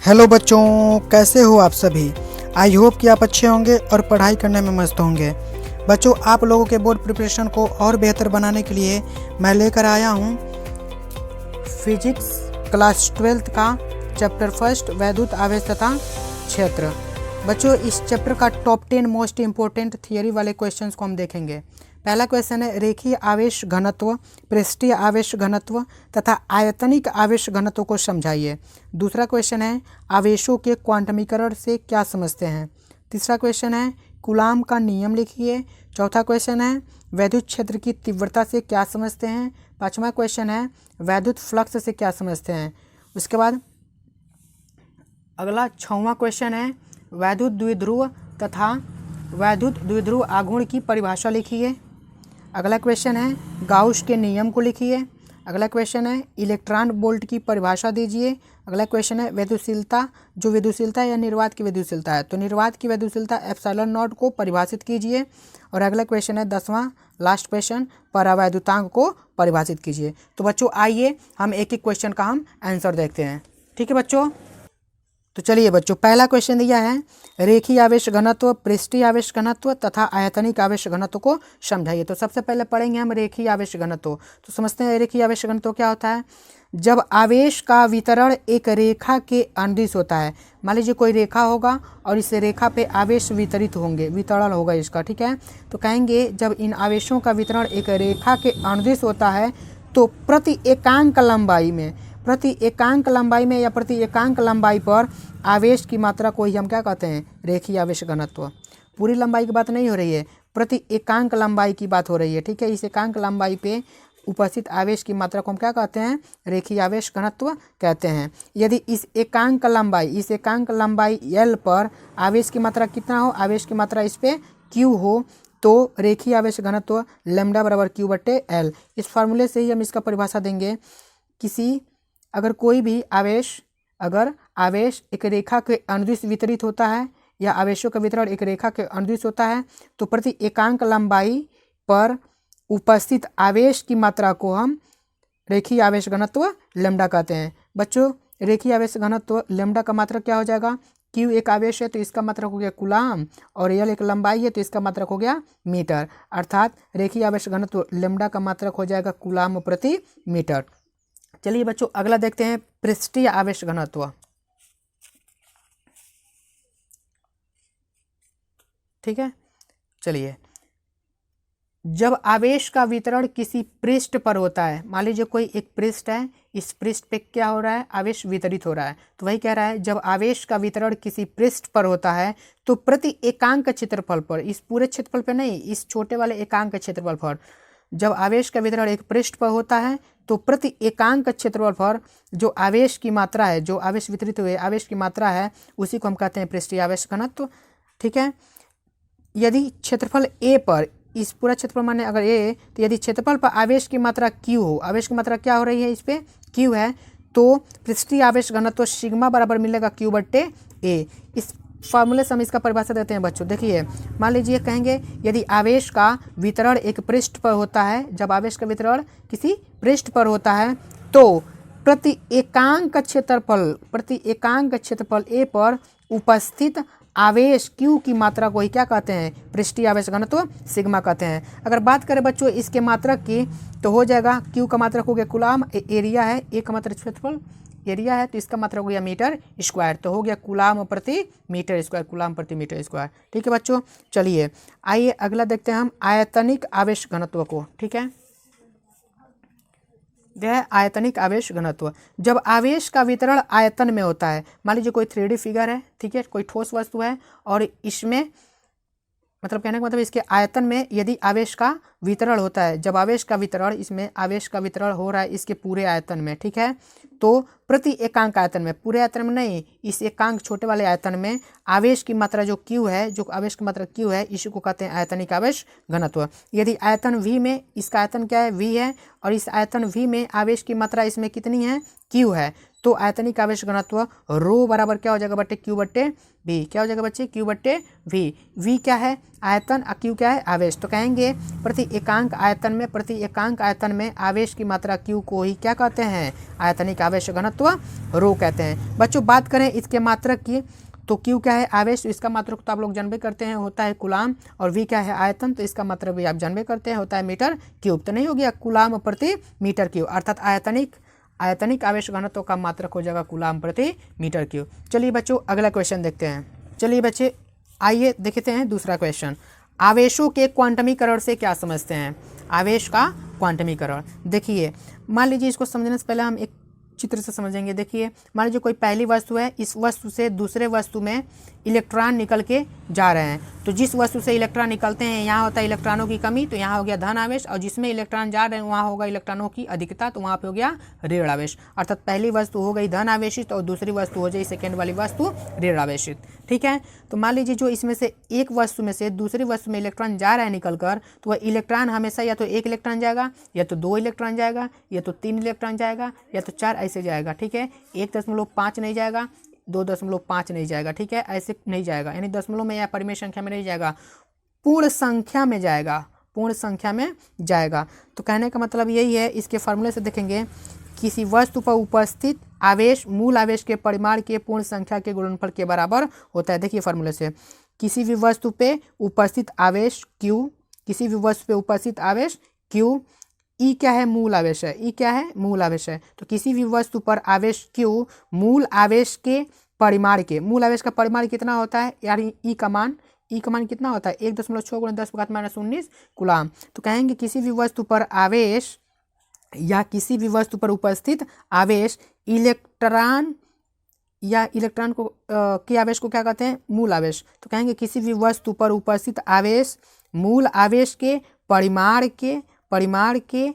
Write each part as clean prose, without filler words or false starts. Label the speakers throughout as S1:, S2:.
S1: Hello बच्चों, कैसे हो आप सभी। आई होप कि आप अच्छे होंगे और पढ़ाई करने में मस्त होंगे। बच्चों, आप लोगों के बोर्ड प्रिपरेशन को और बेहतर बनाने के लिए मैं लेकर आया हूँ फिजिक्स क्लास 12 का चैप्टर फर्स्ट वैद्युत आवेश तथा क्षेत्र। बच्चों, इस चैप्टर का टॉप 10 मोस्ट इम्पोर्टेंट थियरी वाले क्वेश्चंस को हम देखेंगे। पहला क्वेश्चन है रेखीय आवेश घनत्व, पृष्ठीय आवेश घनत्व तथा आयतनिक आवेश घनत्व को समझाइए। दूसरा क्वेश्चन है आवेशों के क्वांटमीकरण से क्या समझते हैं। तीसरा क्वेश्चन है कूलाम का नियम लिखिए। चौथा क्वेश्चन है वैद्युत क्षेत्र की तीव्रता से क्या समझते हैं। पांचवा क्वेश्चन है वैद्युत फ्लक्स से क्या समझते हैं। उसके बाद अगला 6वां क्वेश्चन है वैद्युत द्विध्रुव तथा वैद्युत द्विध्रुव आघूर्ण की परिभाषा लिखिए। अगला क्वेश्चन है गाउस के नियम को लिखिए। अगला क्वेश्चन है इलेक्ट्रॉन वोल्ट की परिभाषा दीजिए। अगला क्वेश्चन है विद्युतशीलता, जो विद्युतशीलता या निर्वात की विद्युतशीलता है तो निर्वात की विद्युतशीलता एप्सिलॉन नॉट को परिभाषित कीजिए। और अगला क्वेश्चन है 10वां लास्ट क्वेश्चन परावैद्युतांक को परिभाषित कीजिए। तो बच्चों आइए हम एक एक क्वेश्चन का हम आंसर देखते हैं। ठीक है बच्चों, तो चलिए बच्चों, पहला क्वेश्चन दिया है रेखीय आवेश घनत्व, पृष्ठीय आवेश घनत्व तथा आयतनिक आवेश घनत्व को समझाइए। तो सबसे पहले पढ़ेंगे हम रेखीय आवेश घनत्व। तो समझते हैं रेखीय आवेश घनत्व क्या होता है। जब आवेश का वितरण एक रेखा के अनुदिश होता है, मान लीजिए कोई रेखा होगा और इस रेखा पे आवेश वितरित होंगे, वितरण होगा इसका, ठीक है। तो कहेंगे जब इन आवेशों का वितरण एक रेखा के अनुदिश होता है तो प्रति एकांक लंबाई में या प्रति एकांक लंबाई पर आवेश की मात्रा को ही हम क्या कहते हैं, रेखीय आवेश घनत्व। पूरी लंबाई की बात नहीं हो रही है, प्रति एकांक लंबाई की बात हो रही है, ठीक है। इस एकांक लंबाई पे उपस्थित आवेश की मात्रा को हम क्या कहते हैं, रेखीय आवेश घनत्व कहते हैं। यदि इस एकांक लंबाई L पर आवेश की मात्रा कितना हो, आवेश की मात्रा इस पे Q हो, तो रेखीय आवेश घनत्व लैम्डा बराबर Q/L। इस फार्मूले से ही हम इसका परिभाषा देंगे। अगर आवेश एक रेखा के अनुदिश वितरित होता है या आवेशों का वितरण एक रेखा के अनुदिश होता है तो प्रति एकांक लंबाई पर उपस्थित आवेश की मात्रा को हम रेखीय आवेश घनत्व लैम्डा कहते हैं। बच्चों, रेखीय आवेश घनत्व लैम्डा का मात्रक क्या हो जाएगा, Q एक आवेश है तो इसका मात्रक हो गया कूलाम और L एक लंबाई है तो इसका मात्रक हो गया मीटर। अर्थात रेखीय आवेश घनत्व लैम्डा का मात्रक हो जाएगा कूलाम प्रति मीटर। चलिए बच्चों, अगला देखते हैं पृष्ठीय आवेश घनत्व। ठीक है, चलिए, जब आवेश का वितरण किसी पृष्ठ पर होता है, मान लीजिए कोई एक पृष्ठ है, इस पृष्ठ पे क्या हो रहा है, आवेश वितरित हो रहा है, तो वही कह रहा है जब आवेश का वितरण किसी पृष्ठ पर होता है तो प्रति एकांक क्षेत्रफल पर, इस पूरे क्षेत्रफल पर नहीं, इस छोटे वाले एकांक क्षेत्रफल पर, जब आवेश का वितरण एक पृष्ठ पर होता है तो प्रति एकांक क्षेत्रफल पर जो आवेश की मात्रा है, जो आवेश वितरित हुए आवेश की मात्रा है, उसी को हम कहते हैं पृष्ठीय आवेश घनत्व। ठीक है, यदि क्षेत्रफल A पर, इस पूरा क्षेत्रफल माने अगर A, तो यदि क्षेत्रफल पर आवेश की मात्रा Q हो, आवेश की मात्रा क्या हो रही है, इस पे Q है, तो पृष्ठीय आवेश घनत्व सिग्मा बराबर मिलेगा Q/A। इस फार्मूले से हम इसका परिभाषा देते हैं बच्चों। देखिए, मान लीजिए कहेंगे यदि आवेश का वितरण एक पृष्ठ पर होता है, जब आवेश का वितरण किसी पृष्ठ पर होता है तो प्रति एकांक क्षेत्रफल A पर उपस्थित आवेश Q की मात्रा को ही क्या कहते हैं, पृष्ठीय आवेश घनत्व सिग्मा कहते हैं। अगर बात करें बच्चों इसके मात्रक की तो हो जाएगा Q का मात्रक हो गया कूलाम, एरिया है, A का मात्रक क्षेत्रफल एरिया है तो इसका मात्रक हो गया मीटर स्क्वायर, तो हो गया कूलाम प्रति मीटर स्क्वायर, कूलाम प्रति मीटर स्क्वायर। ठीक है बच्चों, चलिए आइए अगला देखते हैं हम आयतनिक आवेश घनत्व को। ठीक है, यह है आयतनिक आवेश घनत्व। जब आवेश का वितरण आयतन में होता है, मान लीजिए कोई 3D फिगर है, ठीक है, कोई ठोस वस्तु है और इसमें मतलब कहने का मतलब इसके आयतन में यदि आवेश का वितरण होता है, जब आवेश का वितरण, इसमें आवेश का वितरण हो रहा है इसके पूरे आयतन में, ठीक है, तो प्रति एकांक आयतन में, पूरे आयतन में नहीं, इस एकांक छोटे वाले आयतन में आवेश की मात्रा जो Q है, जो आवेश की मात्रा Q है, इसी को कहते हैं आयतनिक आवेश घनत्व। यदि आयतन V में, इसका आयतन क्या है, V है, और इस आयतन V में आवेश की मात्रा इसमें कितनी है, क्यू है, तो आयतनिक आवेश घनत्व रो बराबर क्या हो जाएगा बट्टे क्यू बट्टे वी। क्या हो जाएगा बच्चे क्यू बट्टे वी। वी क्या है आयतन और क्यू क्या है आवेश। तो कहेंगे प्रति एकांक आयतन में आवेश की मात्रा क्यू को ही क्या कहते हैं आयतनिक आवेश घनत्व रो कहते हैं। बच्चों बात करें इसके मात्रक की, तो क्यू क्या है आवेश, इसका मात्रक तो आप लोग जानबे करते हैं होता है कुलाम, और वी क्या है आयतन, तो इसका मात्रक भी आप जानबे करते हैं होता है मीटर क्यूब। तो नहीं हो गया कुलाम प्रति मीटर क्यूब, अर्थात आयतनिक आवेश घनत्व का मात्रक हो जाएगा कुलाम प्रति मीटर क्यूब। चलिए बच्चों अगला क्वेश्चन देखते हैं। चलिए बच्चे आइए देखते हैं दूसरा क्वेश्चन। आवेशों के क्वांटमीकरण से क्या समझते हैं। आवेश का क्वांटमीकरण देखिए, मान लीजिए इसको समझने से पहले हम एक चित्र से समझेंगे। देखिए मान लीजिए कोई पहली वस्तु है, इस वस्तु से दूसरे वस्तु में इलेक्ट्रॉन निकल के जा रहे हैं, तो जिस वस्तु से इलेक्ट्रॉन निकलते हैं यहाँ होता है इलेक्ट्रॉनों की कमी, तो यहाँ हो गया धन आवेश, और जिसमें इलेक्ट्रॉन जा रहे हैं वहाँ होगा इलेक्ट्रॉनों की अधिकता, तो वहाँ पे हो गया ऋण आवेश। अर्थात पहली वस्तु हो गई धन आवेशित और दूसरी वस्तु हो जाए सेकेंड वाली वस्तु ऋण आवेशित। ठीक है, तो मान लीजिए जो इसमें से एक वस्तु में से दूसरी वस्तु में इलेक्ट्रॉन जा रहा है निकल कर, तो वह इलेक्ट्रॉन हमेशा या तो एक इलेक्ट्रॉन जाएगा, या तो 2 इलेक्ट्रॉन जाएगा, या तो 3 इलेक्ट्रॉन जाएगा, या तो 4 ऐसे जाएगा। ठीक है, 1.5 नहीं जाएगा, 2.5 नहीं जाएगा, ठीक है, ऐसे नहीं जाएगा, यानी दशमलव में या परिमेय संख्या में नहीं जाएगा, पूर्ण संख्या में जाएगा, पूर्ण संख्या में जाएगा। तो कहने का मतलब यही है, इसके फार्मूले से देखेंगे, किसी वस्तु पर उपस्थित आवेश मूल आवेश के परिमाण के पूर्ण संख्या के गुणनफल के बराबर होता है। देखिए फार्मूले से, किसी भी वस्तु पे उपस्थित आवेश Q, किसी भी वस्तु पे उपस्थित आवेश Q, ई क्या है मूल आवेश है, ई क्या है मूल आवेश है, तो किसी भी वस्तु पर आवेश Q मूल आवेश के परिमाण के, मूल आवेश का परिमाण कितना होता है यार, ई का मान कितना होता है 1.6 × 10⁻⁻19 कूलाम। तो कहेंगे किसी भी वस्तु पर आवेश या किसी भी वस्तु पर उपस्थित आवेश इलेक्ट्रॉन या इलेक्ट्रॉन को के आवेश को क्या कहते हैं मूल आवेश। तो कहेंगे किसी भी वस्तु पर उपस्थित आवेश मूल आवेश के परिमाण के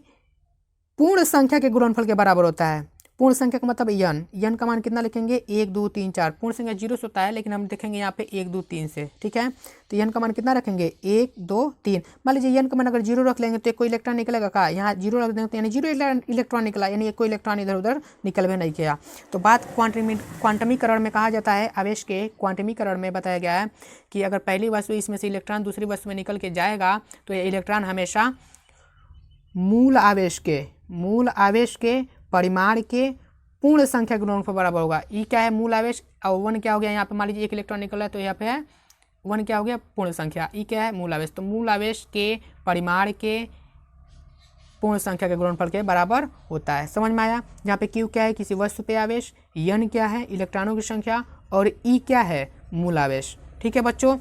S1: पूर्ण संख्या के गुणनफल के बराबर होता है। पूर्ण संख्या का मतलब यन का मान कितना लिखेंगे 1 2 3 4, पूर्ण संख्या 0 से होता है लेकिन हम देखेंगे यहाँ पे 1 2 3 से। ठीक है, तो यन का मान कितना रखेंगे 1 2 3। मान लीजिए यन का मान अगर 0 रख लेंगे तो कोई इलेक्ट्रॉन निकलेगा का, यहाँ 0 रख देंगे तो यानी 0 इलेक्ट्रॉन निकला, यानी कोई इलेक्ट्रॉन इधर उधर निकल भी नहीं किया। तो बात क्वांटमीकरण में कहा जाता है, आवेश के क्वांटमीकरण में बताया गया है कि अगर पहली वस्तु इसमें से इलेक्ट्रॉन दूसरी वस्तु में निकल के जाएगा तो ये इलेक्ट्रॉन हमेशा मूल आवेश के परिमाण के पूर्ण संख्या के गुणनफल बराबर होगा। ई क्या है मूल आवेश और 1 क्या हो गया, यहाँ पे मान लीजिए 1 इलेक्ट्रॉन निकल रहा है तो यहाँ पे है 1 क्या हो गया पूर्ण संख्या, ई क्या है मूल आवेश, तो मूल आवेश के परिमाण के पूर्ण संख्या के गुणनफल के बराबर होता है। समझ में आया। यहाँ पे क्यू क्या है किसी वस्तु पे आवेश, यन क्या है इलेक्ट्रॉनों की संख्या, और ई क्या है मूल आवेश। ठीक है बच्चों,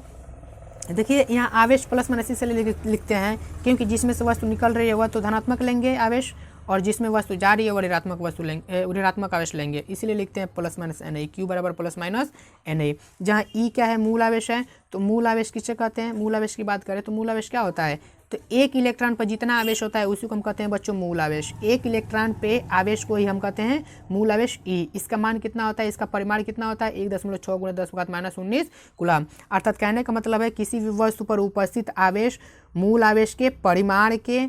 S1: देखिए यहाँ आवेश प्लस माइनस इसलिए लिखते हैं क्योंकि जिसमें से वस्तु निकल रही है वह तो धनात्मक लेंगे आवेश, और जिसमें वस्तु जा रही है वह ऋणात्मक आवेश लेंगे, इसीलिए लिखते हैं प्लस माइनस एन आई, क्यू बराबर प्लस माइनस एन आई। जहाँ ई क्या है मूल आवेश है, तो मूल आवेश किसे कहते हैं, मूल आवेश की बात करें तो मूल आवेश क्या होता है, तो एक इलेक्ट्रॉन पर जितना आवेश होता है उसी को हम कहते हैं बच्चों मूल आवेश। एक इलेक्ट्रॉन पे आवेश को ही हम कहते हैं मूल आवेश ई। इसका मान कितना होता है, इसका परिमाण कितना होता है 1.6 × 10⁻⁻19 कूलाम। अर्थात कहने का मतलब है किसी भी वस्तु पर उपस्थित आवेश मूल आवेश के परिमाण के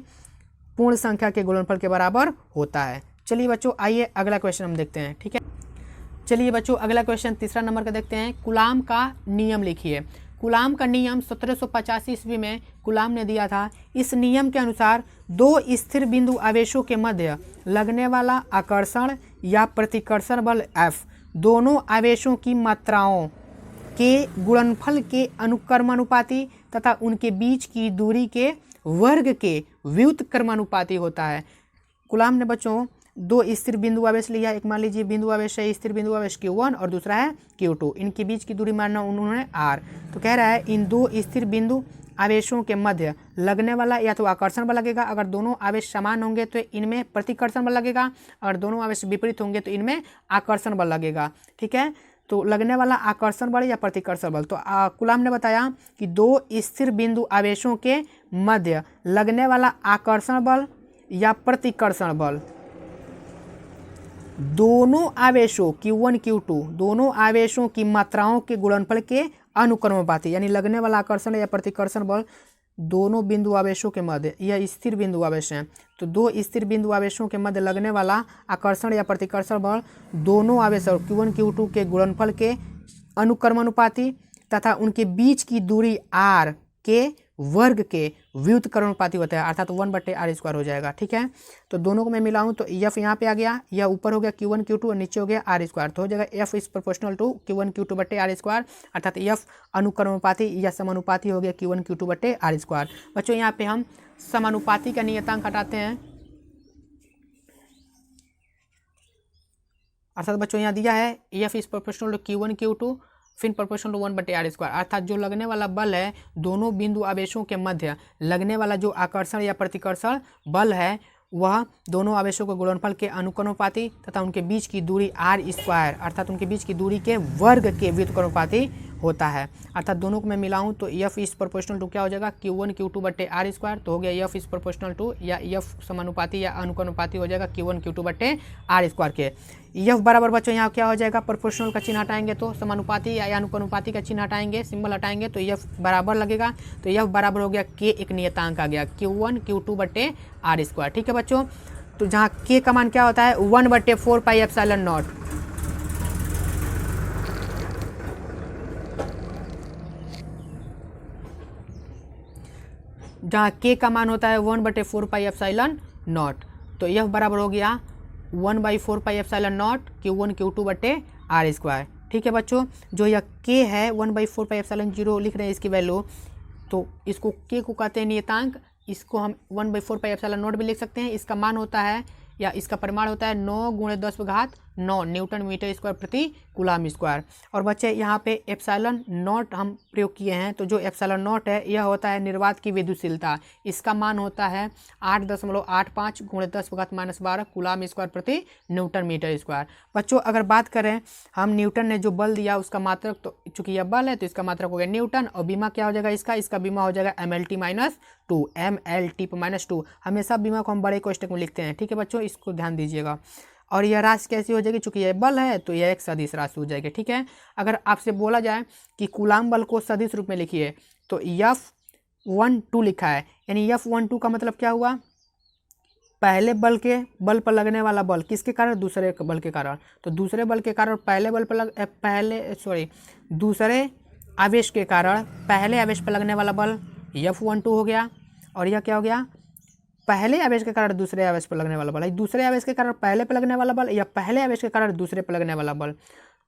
S1: पूर्ण संख्या के गुणनफल के बराबर होता है। चलिए बच्चों आइए अगला क्वेश्चन हम देखते हैं। ठीक है, चलिए बच्चों अगला क्वेश्चन तीसरा नंबर का देखते हैं। कूलाम का नियम लिखिए। कूलाम का नियम 1785 ईस्वी में कूलाम ने दिया था। इस नियम के अनुसार दो स्थिर बिंदु आवेशों के मध्य लगने वाला आकर्षण या प्रतिकर्षण बल F दोनों आवेशों की मात्राओं के गुणनफल के अनुक्रमानुपाती तथा उनके बीच की दूरी के वर्ग के व्युत्क्रमानुपाती होता है। कूलाम ने बच्चों दो स्थिर बिंदु आवेश लिया, एक मान लीजिए बिंदु आवेश है स्थिर बिंदु आवेश Q1 और दूसरा है Q2, इनके बीच की दूरी मानना उन्होंने R। तो कह रहा है इन दो स्थिर बिंदु आवेशों के मध्य लगने वाला या तो आकर्षण बल लगेगा, अगर दोनों आवेश समान होंगे तो इनमें प्रतिकर्षण बल लगेगा, अगर दोनों आवेश विपरीत होंगे तो इनमें आकर्षण बल लगेगा। ठीक है, तो लगने वाला आकर्षण बल या प्रतिकर्षण बल, तो कूलाम ने बताया कि दो स्थिर बिंदु आवेशों के मध्य लगने वाला आकर्षण बल या प्रतिकर्षण बल दोनों आवेशों Q1 Q2 दोनों आवेशों की मात्राओं के गुणनफल के अनुक्रमानुपाती, यानी लगने वाला आकर्षण या प्रतिकर्षण बल दोनों बिंदु आवेशों के मध्य, यह स्थिर बिंदु आवेश हैं, तो दो स्थिर बिंदु आवेशों के मध्य लगने वाला आकर्षण या प्रतिकर्षण बल दोनों आवेशों Q1 Q2 के गुणनफल के अनुक्रमानुपाती तथा उनके बीच की दूरी r के वर्ग के व्युत्क्रमानुपाती होता है, अर्थात 1/r² हो जाएगा। ठीक है, तो दोनों को मैं मिलाऊं तो F यहाँ पे आ गया, यह ऊपर हो गया Q1 Q2 और नीचे हो गया r², तो हो जाएगा F is proportional to Q1 Q2/r², अर्थात F अनुक्रमानुपाती या समानुपाती हो गया Q1 Q2/r²। बच्चों यहाँ पे हम समानुपाती का नियतांक हटाते हैं, अर्थात बच्चों यहाँ दिया है F is proportional to Q1 Q2 फिर प्रोपोर्शनल टू 1/r², अर्थात जो लगने वाला बल है दोनों बिंदु आवेशों के मध्य लगने वाला जो आकर्षण या प्रतिकर्षण बल है वह दोनों आवेशों के गुणनफल के अनुक्रमानुपाती तथा उनके बीच की दूरी r², अर्थात उनके बीच की दूरी के वर्ग के व्युत्क्रमानुपाती होता है। अर्थात दोनों को मैं मिलाऊं तो F इज प्रोपोर्शनल टू क्या हो जाएगा Q1 Q2/r², तो हो गया F इज प्रोपोर्शनल टू या F समानुपाती या अनुक्रमानुपाती हो जाएगा Q1 Q2/r² के। F बराबर बच्चों यहाँ क्या हो जाएगा, प्रोपोर्शनल का चिन्ह हटाएंगे तो समानुपाती या अनुक्रमानुपाती का चिन्ह हटाएंगे, सिंबल हटाएंगे तो F बराबर लगेगा, तो F बराबर हो गया K, एक नियतांक आ गया Q1 Q2/r²। ठीक है बच्चों, तो जहाँ K का मान क्या होता है 1/4πε0, जहाँ K का मान होता है 1/4πε0, तो F बराबर हो गया 1/4πε0 Q1 Q2/r²। ठीक है बच्चों, जो यह K है 1/4πε0 लिख रहे हैं इसकी वैल्यू, तो इसको K को कहते हैं नियतांक, इसको हम 1/4πε0 भी लिख सकते हैं। इसका मान होता है या इसका परिमाण होता है 9 × 10⁻9 न्यूटन मीटर स्क्वायर प्रति कूलाम स्क्वायर। और बच्चे यहाँ पे ε0 हम प्रयोग किए हैं, तो जो ε0 है यह होता है निर्वात की विद्युतशीलता, इसका मान होता है 8.85 × 10⁻12 कूलाम स्क्वायर प्रति न्यूटन मीटर स्क्वायर। बच्चों अगर बात करें हम न्यूटन ने जो बल दिया उसका मात्रक, तो चूंकि यह बल है तो इसका मात्रक हो गया न्यूटन, और बीमा क्या हो जाएगा इसका बीमा हो जाएगा MLT-2, MLT-2। हमेशा बीमा को हम बड़े कोष्टक में लिखते हैं। ठीक है बच्चों, इसको ध्यान दीजिएगा। और यह राशि कैसी हो जाएगी, चूंकि यह बल है तो यह एक सदिश राशि हो जाएगी। ठीक है, अगर आपसे बोला जाए कि कूलाम बल को सदिश रूप में लिखिए तो F12 लिखा है, यानी F12 का मतलब क्या हुआ, पहले बल पर लगने वाला बल किसके कारण, दूसरे बल के कारण, तो दूसरे बल के कारण दूसरे आवेश के कारण पहले आवेश पर लगने वाला बल F12 हो गया, और यह क्या हो गया, पहले आवेश के कारण दूसरे आवेश पर लगने वाला बल, दूसरे आवेश के कारण पहले पर लगने वाला बल या पहले आवेश के कारण दूसरे पर लगने वाला बल,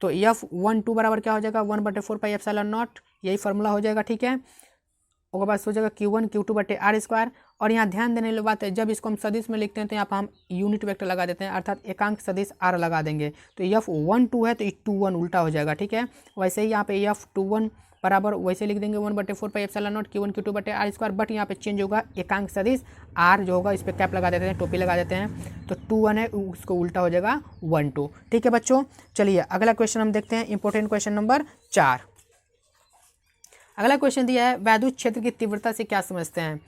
S1: तो F12 बराबर क्या हो जाएगा 1/4πε0, यही फार्मूला हो जाएगा। ठीक है, उसके बाद हो जाएगा Q1 Q2/r²। और यहाँ ध्यान देने वाली बात है, जब इसको हम सदिश में लिखते हैं तो यहाँ पर हम यूनिट वेक्टर लगा देते हैं, अर्थात एकांक सदिश r लगा देंगे, तो F12 है तो 21 उल्टा हो जाएगा। ठीक है, वैसे ही यहाँ पे F21 बराबर वैसे लिख देंगे 1/4πε0 Q1 Q2/r², बट यहाँ पे चेंज होगा एकांक सदिश r जो होगा इस पर कैप लगा देते हैं, टोपी लगा देते हैं, तो 21 है उसको उल्टा हो जाएगा 12। ठीक है बच्चों, चलिए अगला क्वेश्चन हम देखते हैं, इंपॉर्टेंट क्वेश्चन नंबर 4। अगला क्वेश्चन दिया है वैद्युत क्षेत्र की तीव्रता से क्या समझते हैं,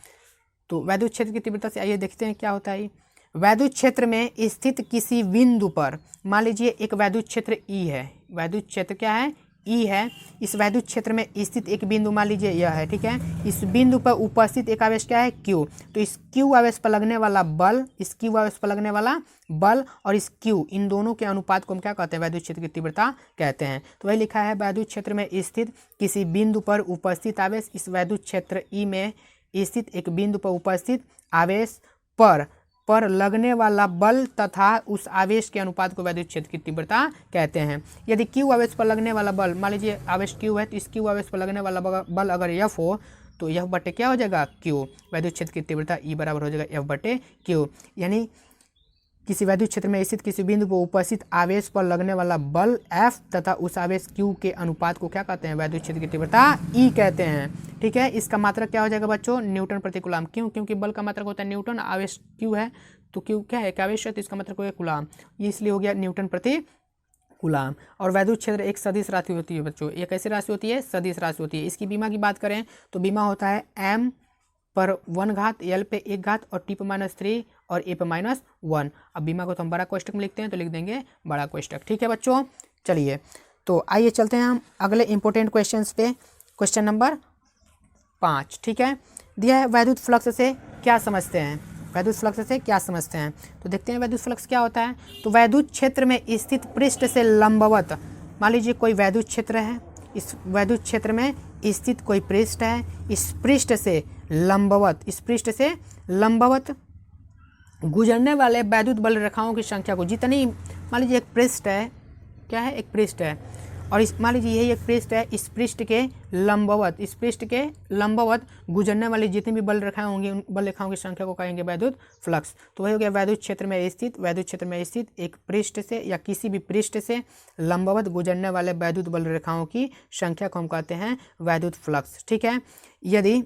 S1: तो वैद्युत क्षेत्र की तीव्रता से आइए देखते हैं क्या होता है। वैद्युत क्षेत्र में स्थित किसी बिंदु पर, मान लीजिए एक वैद्युत क्षेत्र E है, वैद्युत क्षेत्र क्या है E है, इस वैद्युत क्षेत्र में स्थित एक बिंदु मान लीजिए यह है। ठीक है, इस बिंदु पर उपस्थित एक आवेश क्या है Q, तो इस Q आवेश पर लगने वाला बल, इस Q आवेश पर लगने वाला बल और इस Q, इन दोनों के अनुपात को हम क्या कहते हैं, वैद्युत क्षेत्र की तीव्रता कहते हैं। तो वही लिखा है वैद्युत क्षेत्र में स्थित किसी बिंदु पर उपस्थित आवेश, इस वैद्युत क्षेत्र E में स्थित एक बिंदु पर उपस्थित आवेश पर लगने वाला बल तथा उस आवेश के अनुपात को वैद्युत क्षेत्र की तीव्रता कहते हैं। यदि Q आवेश पर लगने वाला बल, मान लीजिए आवेश Q है, तो इस Q आवेश पर लगने वाला बल अगर F हो तो F बटे क्या हो जाएगा Q, वैद्युत क्षेत्र की तीव्रता E बराबर हो जाएगा F बटे Q। यानी किसी वैद्युत क्षेत्र में स्थित किसी बिंदु पर उपस्थित आवेश पर लगने वाला बल F तथा उस आवेश Q के अनुपात को क्या कहते हैं, वैद्युत क्षेत्र की तीव्रता E कहते हैं। ठीक है, इसका मात्रक क्या हो जाएगा बच्चों, न्यूटन प्रति कूलाम। क्यों, क्योंकि बल का मात्रक होता है न्यूटन, आवेश Q है तो Q क्या है, एक आवेश है तो इसका मात्रक हो गया कूलाम, ये इसलिए हो गया न्यूटन प्रति कूलाम। और वैद्युत क्षेत्र एक सदिश राशि होती है बच्चों, ये कैसी राशि होती है, सदिश राशि होती है। इसकी बीमा की बात करें तो बीमा होता है m पर 1 घात, l पे 1 घात और t पर -3 और a पर -1। अब बीमा को तो हम बड़ा कोष्टक में लिखते हैं तो लिख देंगे बड़ा कोष्टक। ठीक है बच्चों, चलिए तो आइए चलते हैं हम अगले इंपॉर्टेंट क्वेश्चन पे, क्वेश्चन नंबर 5। ठीक है, दिया है वैद्युत फ्लक्स से क्या समझते हैं, वैद्युत फ्लक्स से क्या समझते हैं। तो देखते हैं वैद्युत फ्लक्स क्या होता है। तो वैद्युत क्षेत्र में स्थित पृष्ठ से लंबवत, मान लीजिए कोई वैद्युत क्षेत्र है, इस वैद्युत क्षेत्र में स्थित कोई पृष्ठ है, इस पृष्ठ से लंबवत गुजरने वाले वैद्युत बल रेखाओं की संख्या को, जितनी, मान लीजिए एक पृष्ठ है, क्या है, एक पृष्ठ है, और इस, मान लीजिए यही एक पृष्ठ है, इस पृष्ठ के लंबवत गुजरने वाली जितनी भी बल रेखाएं होंगी उन बल रेखाओं की संख्या को कहेंगे वैद्युत फ्लक्स। तो वही हो गया वैद्युत क्षेत्र में स्थित एक पृष्ठ से या किसी भी पृष्ठ से लंबवत गुजरने वाले वैद्युत बल रेखाओं की संख्या को हम कहते हैं वैद्युत फ्लक्स। ठीक है, यदि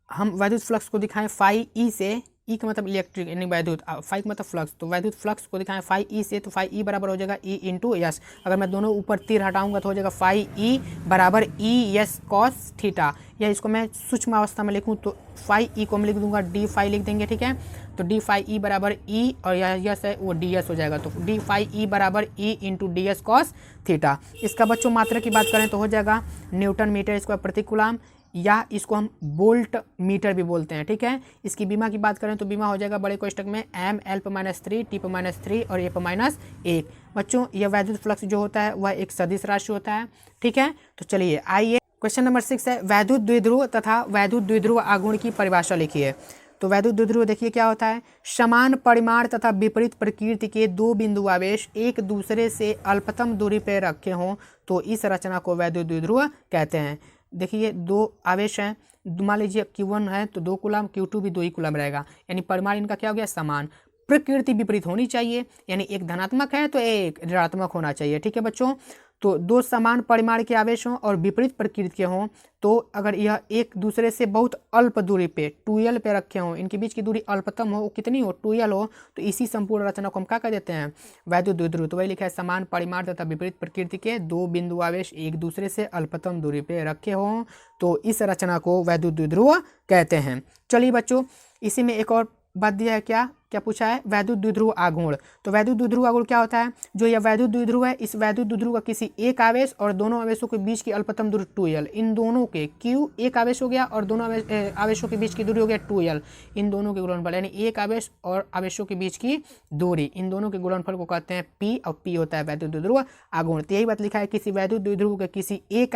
S1: हम वैद्युत फ्लक्स को दिखाएं फाई ई से, ई का मतलब इलेक्ट्रिक यानी वैद्युत, फाई का मतलब फ्लक्स, तो वैद्युत फ्लक्स को दिखाएं फाई ई से, तो फाई ई बराबर हो जाएगा ई इंटू एस। अगर मैं दोनों ऊपर तीर हटाऊंगा तो हो जाएगा फाई ई बराबर ई एस कॉस थीटा, या इसको मैं सूक्ष्म अवस्था में लिखूं तो फाई ई को हम लिख दूंगा डी फाई लिख देंगे। ठीक है, तो डी फाई ई बराबर ई और यह यस है वो डी एस हो जाएगा, तो डी फाई ई बराबर E into D S cos theta. इसका बच्चों मात्रा की बात करें तो हो जाएगा न्यूटन मीटर स्क्वायर प्रति कूलम, या इसको हम वोल्ट मीटर भी बोलते हैं। ठीक है, इसकी बीमा की बात करें तो बीमा हो जाएगा बड़े कोष्टक में एम L/-3 T/-3 और A/-1। बच्चों यह वैद्युत फ्लक्स जो होता है वह एक सदिश राशि होता है। ठीक है, तो चलिए आइए क्वेश्चन नंबर 6 है वैद्युत द्विध्रुव तथा वैद्युत द्विध्रुव आघूर्ण की परिभाषा लिखिए। तो वैद्युत द्विध्रुव देखिए क्या होता है, समान परिमाण तथा विपरीत प्रकृति के दो बिंदु आवेश एक दूसरे से अल्पतम दूरी पर रखे हों तो इस रचना को वैद्युत द्विध्रुव कहते हैं। देखिए दो आवेश हैं, मान लीजिए Q1 है तो 2 कूलम, Q2 भी 2 ही कूलम रहेगा, यानी परिमाण इनका क्या हो गया, समान। प्रकृति विपरीत होनी चाहिए, यानी एक धनात्मक है तो एक ऋणात्मक होना चाहिए। ठीक है बच्चों, तो दो समान परिमाण के आवेश हों और विपरीत प्रकृति के हों, तो अगर यह एक दूसरे से बहुत अल्प दूरी पे 2l पे रखे हों, इनके बीच की दूरी अल्पतम हो, कितनी हो, 2l हो, तो इसी संपूर्ण रचना को हम क्या कह देते हैं, वैद्युत द्विध्रुव। तो वही लिखा है समान परिमाण तथा विपरीत प्रकृति के दो बिंदु आवेश एक दूसरे से अल्पतम दूरी पे रखे हों तो इस रचना को वैद्युत द्विध्रुव कहते हैं। चलिए बच्चों, इसी में एक और बात दिया है, क्या क्या पूछा है, वैद्युत द्विध्रुव आघूर्ण। तो वैद्युत द्विध्रुव आघूर्ण क्या होता है, जो यह वैद्युत द्विध्रुव है, इस वैद्युत द्विध्रुव का किसी एक आवेश और दोनों आवेशों के बीच की अल्पतम दूरी 2l, इन दोनों के Q एक आवेश हो गया और दोनों आवेशों के बीच की दूरी हो गया 2l, इन दोनों के गुणनफल, यानी एक आवेश और आवेशों के बीच की दूरी, इन दोनों के गुणनफल को कहते हैं P, और P होता है वैद्युत द्विध्रुव आघूर्ण। तो यही बात लिखा है, किसी वैद्युत द्विध्रुव के किसी एक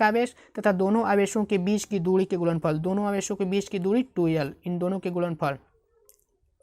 S1: आवेश तथा दोनों आवेशों के बीच की दूरी के गुणनफल, दोनों आवेशों के बीच की दूरी 2l, इन दोनों के गुणनफल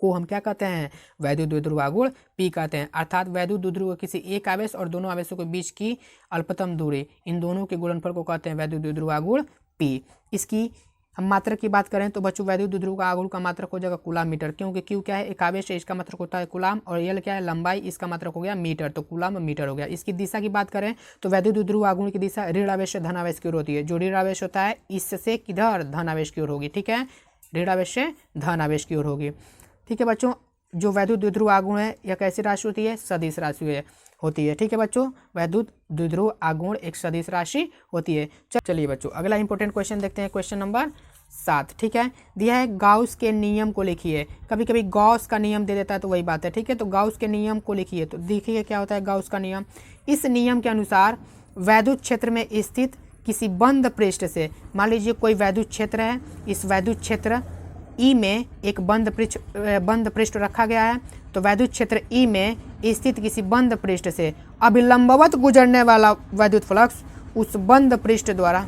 S1: को हम क्या कहते हैं, वैद्युत द्विध्रुव आघूर्ण P कहते हैं। अर्थात वैद्युत द्विध्रुव किसी एक आवेश और दोनों आवेशों के बीच की अल्पतम दूरी, इन दोनों के गुणनफल को कहते हैं वैद्युत द्विध्रुव आघूर्ण P। इसकी हम मात्रक की बात करें तो बच्चों वैद्युत द्विध्रुव का आघूर्ण का मात्रक हो जाएगा कूलम मीटर, क्योंकि Q क्या है, एक आवेश है, इसका मात्रक होता है कूलम, और L क्या है, लंबाई, इसका मात्रक हो गया मीटर, तो कूलम मीटर हो गया। इसकी दिशा की बात करें तो वैद्युत द्विध्रुव आघूर्ण की दिशा ऋण आवेश से धन आवेश की ओर होती है। जो ऋण आवेश होता है इससे किधर, धन आवेश की ओर होगी। ठीक है, ऋण आवेश से धन आवेश की ओर होगी। ठीक है बच्चों, जो वैद्युत द्विध्रुव आघूर्ण है यह कैसी राशि होती है, सदिश राशि होती है। ठीक है बच्चों, वैद्युत द्विध्रुव आघूर्ण एक सदिश राशि होती है। चलिए बच्चों अगला इंपॉर्टेंट क्वेश्चन देखते हैं, क्वेश्चन नंबर 7। ठीक है, दिया है गाउस के नियम को लिखिए। कभी कभी गॉस का नियम दे देता है तो वही बात है। ठीक है, तो गाउस के नियम को लिखिए। तो देखिए क्या होता है गाउस का नियम। इस नियम के अनुसार वैद्युत क्षेत्र में स्थित किसी बंद पृष्ठ से, मान लीजिए कोई वैद्युत क्षेत्र है, इस वैद्युत क्षेत्र ई में एक बंद पृष्ठ रखा गया है, तो वैद्युत क्षेत्र ई में स्थित किसी बंद पृष्ठ से अभिलंबवत गुजरने वाला वैद्युत फ्लक्स उस बंद पृष्ठ द्वारा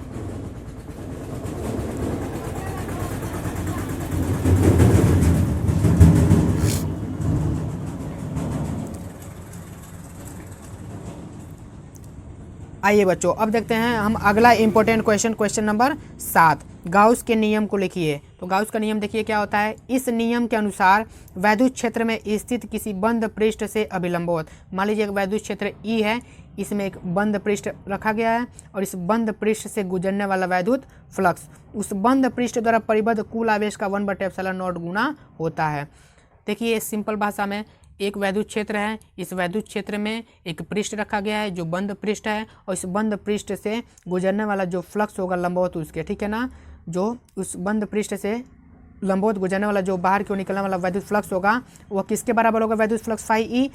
S1: आइए बच्चों अब देखते हैं हम अगला important question, question number 7। Gauss के नियम को लिखिए। तो गाउस का नियम देखिए क्या होता है, इस नियम के अनुसार वैद्युत क्षेत्र में स्थित किसी बंद पृष्ठ से अभिलंबवत, मान लीजिए एक वैद्युत क्षेत्र ई है, इसमें एक बंद पृष्ठ रखा गया है और इस बंद पृष्ठ से गुजरने वाला वैद्युत फ्लक्स उस बंद पृष्ठ द्वारा परिबद्ध कुल आवेश का 1/ε0 गुना होता है। देखिए सिंपल भाषा में, एक वैद्युत क्षेत्र है, इस वैद्युत क्षेत्र में एक पृष्ठ रखा गया है जो बंद पृष्ठ है, और इस बंद पृष्ठ से गुजरने वाला जो फ्लक्स होगा लंबवत उसके, ठीक है ना, जो उस बंद पृष्ठ से लंबवत गुजरने वाला जो बाहर की ओर निकलने वाला वैद्युत फ्लक्स होगा वह किसके बराबर होगा, वैद्युत फ्लक्स फाई ई,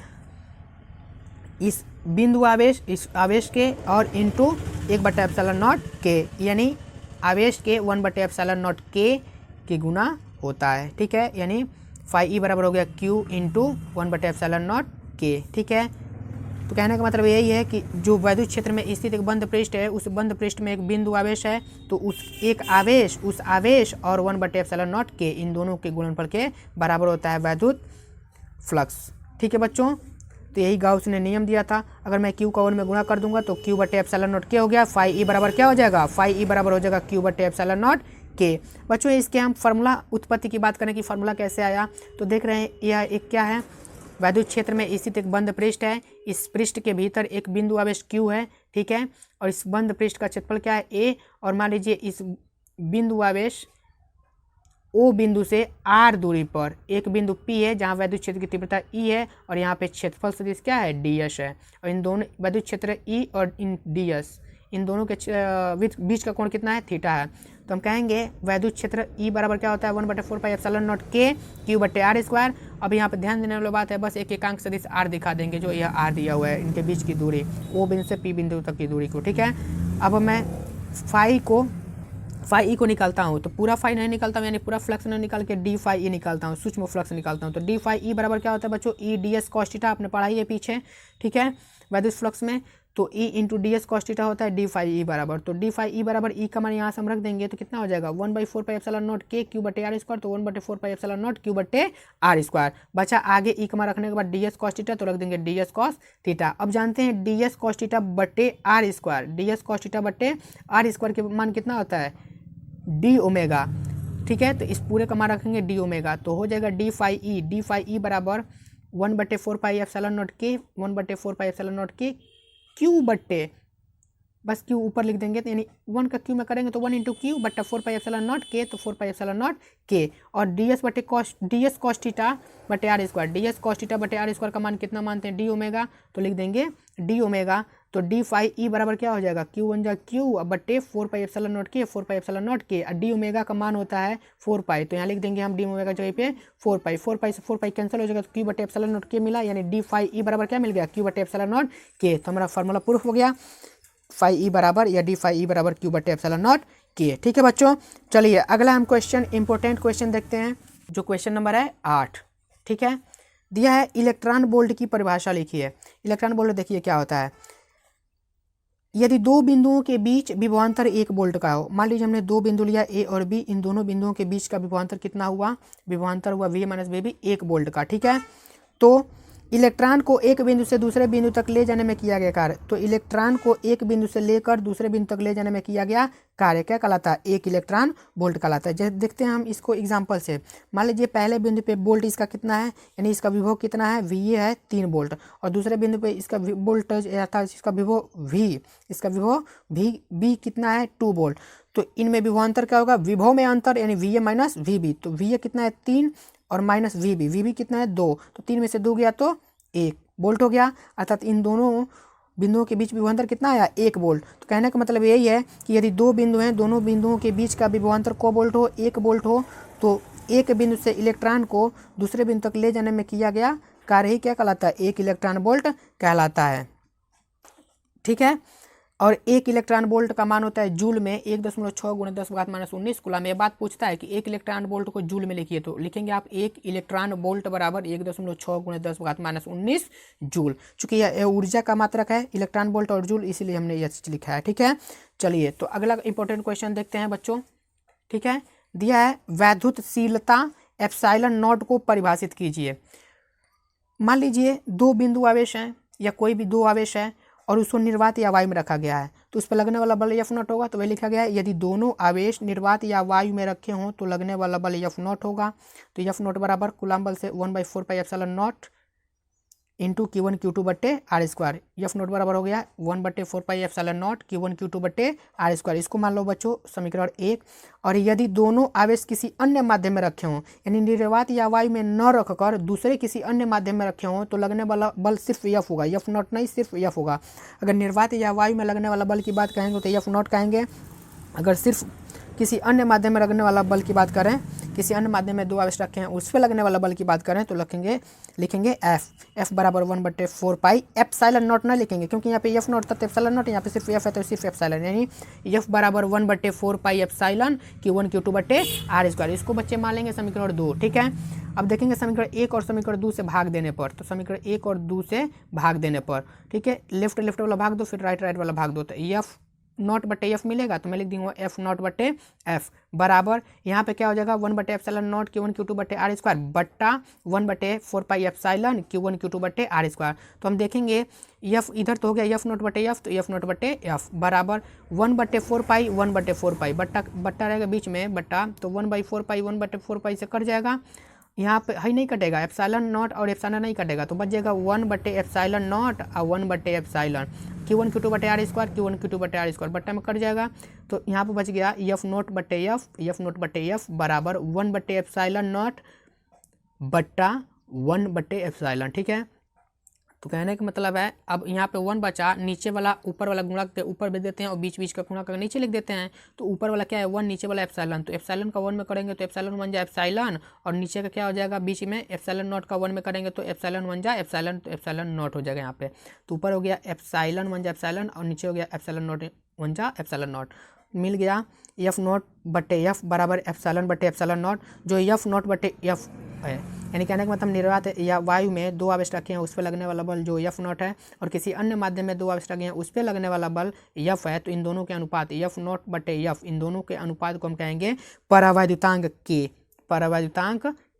S1: इस बिंदु आवेश, इस आवेश के, और इंटू 1/ε0 के, यानी आवेश के 1/ε0 के गुना होता है। ठीक है, यानी फाई ई बराबर हो गया Q इंटू 1/ε0 के। ठीक है, तो कहने का मतलब यही है कि जो वैद्युत क्षेत्र में स्थित एक बंद पृष्ठ है, उस बंद पृष्ठ में एक बिंदु आवेश है, तो उस आवेश और 1/ε0 के इन दोनों के गुणनफल के बराबर होता है वैद्युत फ्लक्स। ठीक है बच्चों, तो यही गाउस ने नियम दिया था। अगर मैं Q को 1 में गुणा कर दूंगा तो Q/ε0 के हो गया, फाई ई बराबर क्या हो जाएगा, फाई ई बराबर हो जाएगा Q/ε0 के। बच्चों इसके हम फार्मूला उत्पत्ति की बात करें कि फार्मूला कैसे आया, तो देख रहे हैं यह एक क्या है, वैद्युत क्षेत्र में स्थित एक बंद पृष्ठ है, इस पृष्ठ के भीतर एक बिंदु आवेश Q है। ठीक है, और इस बंद पृष्ठ का क्षेत्रफल क्या है A, और मान लीजिए इस बिंदु आवेश O बिंदु से R दूरी पर एक बिंदु P है जहाँ वैद्युत क्षेत्र की तीव्रता E है, और यहाँ पे क्षेत्रफल सदिश क्या है, ds है, और इन दोनों वैद्युत क्षेत्र E और इन ds इन दोनों के बीच का कोण कितना है, थीटा है। तो हम कहेंगे वैद्युत क्षेत्र E बराबर क्या होता है, 1/4πε0 के Q/r²। अब यहाँ पे ध्यान देने वाली बात है, बस एक एकांक सदिश R दिखा देंगे, जो यह R दिया हुआ है, इनके बीच की दूरी O बिंदु से P बिंदु तक की दूरी को। ठीक है, अब मैं फाई ई को निकालता हूँ, तो पूरा फाई नहीं निकालता हूँ, यानी पूरा फ्लक्स नहीं निकाल के डी फाई ई निकालता हूँ, सूक्ष्म फ्लक्स निकालता हूँ। तो डी फाई ई बराबर क्या होता है बच्चों, E D S cos theta, आपने पढ़ाई है पीछे। ठीक है, वैद्युत फ्लक्स में तो E into D S cos theta होता है डी फाई ई बराबर। तो डी फाई ई बराबर ई का मान यहाँ से हम रख देंगे, तो कितना हो जाएगा 1/4πε0 के Q/r², तो 1/4πε0 Q/r²। बचा आगे ई का मान रखने के बाद डी एस कॉस थीटा, तो रख देंगे डी एस कॉस थीटा। अब जानते हैं डी एस कॉस थीटा बटे r², D S cos theta बटे r² के मान कितना होता है, डी ओमेगा। ठीक है, तो इस पूरे का मान रखेंगे डी ओमेगा, तो हो जाएगा डी फाई ई बराबर 1/4πε0 के 1/4πε0 के Q बट्टे, बस Q ऊपर लिख देंगे, तो यानी 1 का Q में करेंगे तो 1 इंटू Q बट्टा 4πε0 के, तो 4πε0 के, और डी एस कॉस थीटा बटे r², D S cos theta बटे r² का मान कितना मानते हैं, डी ओमेगा, तो लिख देंगे डी ओमेगा। तो डी फाई ई बराबर क्या हो जाएगा, Q बन जाएगा Q बट्टे 4πε0 के, 4πε0 के, और डी ओमेगा का मान होता है 4π, तो यहाँ लिख देंगे हम डी ओमेगा जगह पे 4π से 4π कैंसिल हो जाएगा, तो Q/ε0 के मिला, यानी डी फाई ई बराबर क्या मिल गया, Q/ε0 के। तो हमारा फार्मूला प्रूफ हो गया, फाई ई बराबर या डी फाई ई बराबर Q/ε0 के। ठीक है बच्चों, चलिए अगला हम क्वेश्चन, इंपॉर्टेंट क्वेश्चन देखते हैं, जो क्वेश्चन नंबर है 8। ठीक है, दिया है इलेक्ट्रॉन वोल्ट की परिभाषा लिखिए। इलेक्ट्रॉन वोल्ट देखिए क्या होता है, यदि दो बिंदुओं के बीच विभवांतर 1 वोल्ट का हो, मान लीजिए हमने दो बिंदु लिया A और B, इन दोनों बिंदुओं के बीच का विभवांतर कितना हुआ, विभवांतर हुआ V - VB 1 वोल्ट का। ठीक है, तो इलेक्ट्रॉन को एक बिंदु से दूसरे बिंदु तक ले जाने में किया गया कार्य, तो इलेक्ट्रॉन को एक बिंदु से लेकर दूसरे बिंदु तक ले जाने में किया गया कार्य क्या कहलाता है, 1 इलेक्ट्रॉन वोल्ट कहलाता है। जैसे देखते हैं हम इसको एग्जांपल से, मान लीजिए पहले बिंदु पे वोल्ट इसका कितना है, यानी इसका विभव कितना है, VA है 3 वोल्ट, और दूसरे बिंदु पे इसका वोल्टेज अर्थात इसका विभव V कितना है 2 वोल्ट। तो इनमें विभवांतर क्या होगा, विभव में अंतर यानी VA माइनस VB, तो VA कितना है 3 और माइनस VB कितना है 2, तो 3 में से 2 गया तो 1 वोल्ट हो गया, अर्थात इन दोनों बिंदुओं के बीच विभवांतर कितना आया, 1 वोल्ट। तो कहने का मतलब यही है कि यदि दो बिंदु हैं, दोनों बिंदुओं के बीच का विभवांतर को वोल्ट हो, 1 वोल्ट हो, तो एक बिंदु से इलेक्ट्रॉन को दूसरे बिंदु तक ले जाने में किया गया कार्य ही क्या कहलाता है, 1 इलेक्ट्रॉन वोल्ट कहलाता है। ठीक है, और 1 इलेक्ट्रॉन वोल्ट का मान होता है जूल में 1.6 × 10⁻⁻19 कूलम। ये बात पूछता है कि 1 इलेक्ट्रॉन वोल्ट को जूल में लिखिए, तो लिखेंगे आप 1 इलेक्ट्रॉन वोल्ट बराबर 1.6 × 10⁻19 जूल। चूंकि यह ऊर्जा का मात्रक है इलेक्ट्रॉन वोल्ट और जूल, इसीलिए हमने यह चीज लिखा है। ठीक है, चलिए तो अगला इंपॉर्टेंट क्वेश्चन देखते हैं बच्चों। ठीक है, दिया है वैद्युतशीलता ε0 को परिभाषित कीजिए। मान लीजिए दो बिंदु आवेश हैं या कोई भी दो आवेश है और उसको निर्वात या वायु में रखा गया है, तो उस पर लगने वाला बल F0 होगा। तो वही लिखा गया है, यदि दोनों आवेश निर्वात या वायु में रखे हों तो लगने वाला बल F0 होगा। तो F0 बराबर कूलम बल से 1/4πε0 इंटू Q1 Q2 बट्टे r²। F0 बराबर हो गया 1/4πε0 Q1 Q2 बट्टे r²। इसको मान लो बच्चों समीकरण 1। और यदि दोनों आवेश किसी अन्य माध्यम में रखे हों, यानी निर्वात या वायु में न रखकर दूसरे किसी अन्य माध्यम में रखे हों, तो लगने वाला बल सिर्फ F होगा, F0 नहीं, सिर्फ F होगा। अगर निर्वात या वायु में लगने वाला बल की बात कहेंगे तो F0 कहेंगे, अगर सिर्फ किसी अन्य माध्यम में लगने वाला बल की बात करें किसी अन्य माध्यम में 2 आवेश रखे हैं उस पर लगने वाला बल की बात करें तो लिखेंगे एफ बराबर 1/4 पाई एप्सिलॉन नॉट ना लिखेंगे, क्योंकि यहाँ पे एफ नॉट था तो एप्सिलॉन नॉट, यहाँ पे सिर्फ एफ है तो सिर्फ एप्सिलॉन, यानी एफ बराबर 1/4 पाई एप्सिलॉन Q1 Q2/r²। इसको बच्चे मान लेंगे समीकरण 2। ठीक है, अब देखेंगे समीकरण 1 और समीकरण 2 से भाग देने पर, तो समीकरण 1 और 2 से भाग देने पर, ठीक है, लेफ्ट वाला भाग दो, फिर राइट वाला भाग दो, तो एफ नॉट बटे एफ मिलेगा, तो मैं लिख दूंगा एफ नॉट बटे एफ बराबर यहाँ पे क्या हो जाएगा 1/एप्सिलॉन नॉट Q1 Q2/r² बट्टा 1/4 पाई एप्सिलॉन Q1 Q2/r²। तो हम देखेंगे एफ इधर तो हो गया एफ नॉट बटे एफ, तो एफ नॉट बटे एफ बराबर 1/4 पाई बट्टा रहेगा बीच में बट्टा, तो 1/4 पाई से कट जाएगा, यहाँ पे है नहीं कटेगा, एप्सिलॉन नॉट और एप्सिलॉन नहीं कटेगा, तो बच जाएगा 1/एप्सिलॉन नॉट और 1/एप्सिलॉन Q1 Q2/r² बट्टा में कट जाएगा, तो यहाँ पे बच गया एफ नॉट बटे एफ बराबर 1/एप्सिलॉन नॉट बट्टा 1/एप्सिलॉन। ठीक है, तो कहने का मतलब है अब यहाँ पे 1 बचा, नीचे वाला ऊपर वाला गुणा के ऊपर भेज देते हैं और बीच का गुणा करके नीचे लिख देते हैं, तो ऊपर वाला क्या है 1, नीचे वाला एप्सिलॉन, तो एप्सिलॉन का 1 में करेंगे तो एप्सिलॉन बन जाए एप्सिलॉन, और नीचे का क्या हो जाएगा बीच में एप्सिलॉन नॉट का 1 में करेंगे तो एप्सिलॉन बन जाए एप्सिलॉन, तो एप्सिलॉन नॉट हो जाएगा यहाँ पे, तो ऊपर हो गया एप्सिलॉन बन जाए एप्सिलॉन और नीचे हो गया एप्सिलॉन नॉट बन जाए एप्सिलॉन नॉट, मिल गया एफ नॉट बटे एफ बराबर एप्सिलॉन बटे एप्सिलॉन नॉट, जो एफ नॉट बटे एफ है, यानी कहने का मतलब निर्वात या वायु में 2 आवेश रखे हैं उस पर लगने वाला बल जो एफ नॉट है, और किसी अन्य माध्यम में 2 आवेश रखे हैं उस पर लगने वाला बल एफ है, तो इन दोनों के अनुपात एफ नॉट बटे एफ, इन दोनों के अनुपात को हम कहेंगे परावैद्युतांक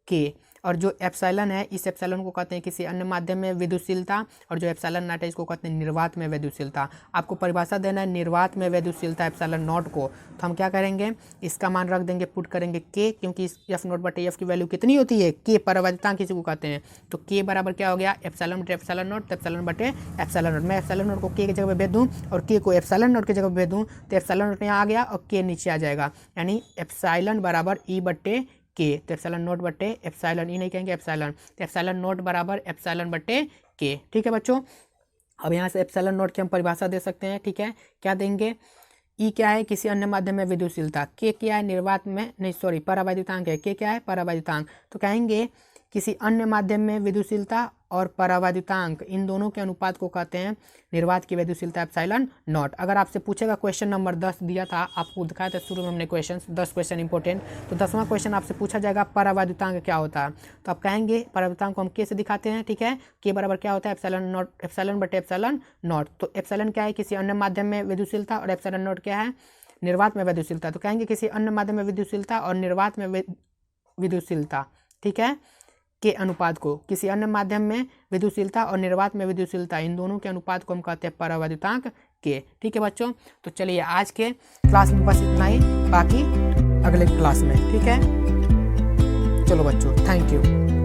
S1: के, और जो एप्सिलॉन है इस एप्सिलॉन को कहते हैं किसी अन्य माध्यम में विद्युतशीलता, और जो एप्सिलॉन नॉट है इसको कहते हैं निर्वात में विद्युतशीलता। आपको परिभाषा देना है निर्वात में विद्युतशीलता एप्सिलॉन नॉट को, तो हम क्या करेंगे इसका मान रख देंगे, पुट करेंगे के, क्योंकि इस एफ नॉट बटे एफ की वैल्यू कितनी होती है के, परावैद्युतांक किसी को कहते हैं, तो के बराबर क्या हो गया एप्सिलॉन बटे एप्सिलॉन नॉट, तो एप्सिलॉन बटे एप्सिलॉन नॉट, मैं एप्सिलॉन नॉट को के की जगह पर भेज दूँ और के को एप्सिलॉन नॉट की जगह पर भेज दूँ, तो एप्सिलॉन नॉट यहाँ आ गया और के नीचे आ जाएगा, यानी एप्सिलॉन बराबर ई बटे के, तो एप्सिलॉन नॉट बटे एप्सिलॉन, ई नहीं कहेंगे एप्सिलॉन, तो एप्सिलॉन नॉट बराबर एप्सिलॉन बटे के। ठीक है बच्चों, अब यहाँ से एप्सिलॉन नॉट की हम परिभाषा दे सकते हैं। ठीक है, क्या देंगे, ई क्या है किसी अन्य माध्यम में विद्युतशीलता, के क्या है निर्वात में नहीं सॉरी परावैद्युतांक है, के क्या है परावैद्युतांक, तो कहेंगे किसी अन्य माध्यम में विद्युतशीलता और परावैद्युतांक इन दोनों के अनुपात को कहते हैं निर्वात की विद्युतशीलता एप्सिलॉन नॉट। अगर आपसे पूछेगा क्वेश्चन नंबर 10 दिया था, आपको दिखाया था शुरू में हमने क्वेश्चन 10 क्वेश्चन इंपॉर्टेंट, तो 10वां क्वेश्चन आपसे पूछा जाएगा परावैद्युतांक क्या होता है, तो आप कहेंगे परावैद्युतांक को हम के से दिखाते हैं। ठीक है, के बराबर क्या होता है एप्सिलॉन नॉट, एप्सिलॉन बटे एप्सिलॉन नॉट, तो एप्सिलॉन क्या है किसी अन्य माध्यम में विद्युतशीलता और एप्सिलॉन नॉट क्या है निर्वात में विद्युतशीलता, तो कहेंगे किसी अन्य माध्यम में विद्युतशीलता और निर्वात में विद्युतशीलता, ठीक है, के अनुपात को किसी अन्य माध्यम में विद्युतशीलता और निर्वात में विद्युतशीलता इन दोनों के अनुपात को हम कहते हैं परावैद्युतांक के। ठीक है बच्चों, तो चलिए आज के क्लास में बस इतना ही, बाकी अगले क्लास में। ठीक है, चलो बच्चों, थैंक यू।